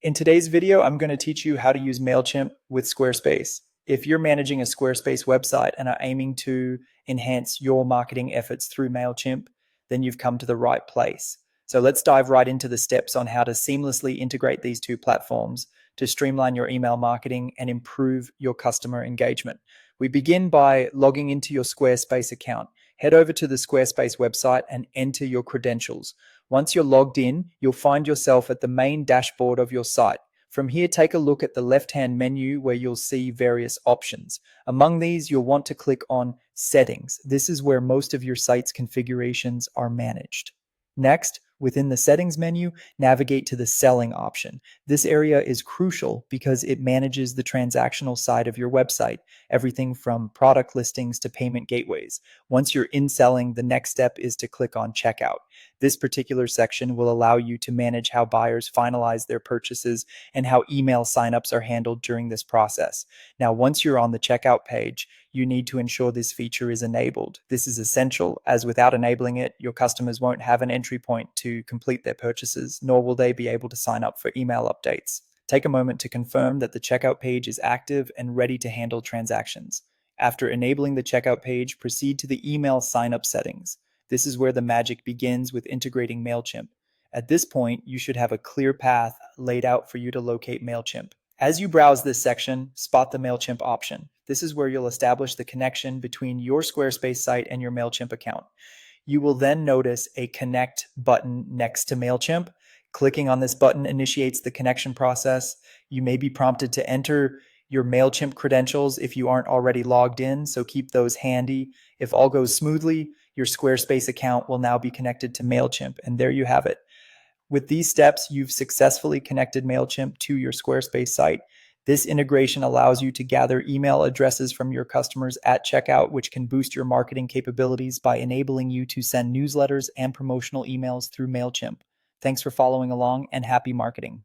In today's video, I'm going to teach you how to use Mailchimp with Squarespace. If you're managing a Squarespace website and are aiming to enhance your marketing efforts through Mailchimp, then you've come to the right place. So let's dive right into the steps on how to seamlessly integrate these two platforms to streamline your email marketing and improve your customer engagement. We begin by logging into your Squarespace account. Head over to the Squarespace website and enter your credentials. Once you're logged in, you'll find yourself at the main dashboard of your site. From here, take a look at the left-hand menu where you'll see various options. Among these, you'll want to click on Settings. This is where most of your site's configurations are managed. Next, within the Settings menu, navigate to the Selling option. This area is crucial because it manages the transactional side of your website, everything from product listings to payment gateways. Once you're in selling, the next step is to click on Checkout. This particular section will allow you to manage how buyers finalize their purchases and how email signups are handled during this process. Now, once you're on the checkout page, you need to ensure this feature is enabled. This is essential, as without enabling it, your customers won't have an entry point to complete their purchases, nor will they be able to sign up for email updates. Take a moment to confirm that the checkout page is active and ready to handle transactions. After enabling the checkout page, proceed to the email sign-up settings. This is where the magic begins with integrating Mailchimp. At this point, you should have a clear path laid out for you to locate Mailchimp. As you browse this section, spot the Mailchimp option. This is where you'll establish the connection between your Squarespace site and your Mailchimp account. You will then notice a Connect button next to Mailchimp. Clicking on this button initiates the connection process. You may be prompted to enter your Mailchimp credentials if you aren't already logged in, so keep those handy. If all goes smoothly, your Squarespace account will now be connected to Mailchimp, and there you have it. With these steps, you've successfully connected Mailchimp to your Squarespace site. This integration allows you to gather email addresses from your customers at checkout, which can boost your marketing capabilities by enabling you to send newsletters and promotional emails through Mailchimp. Thanks for following along, and happy marketing.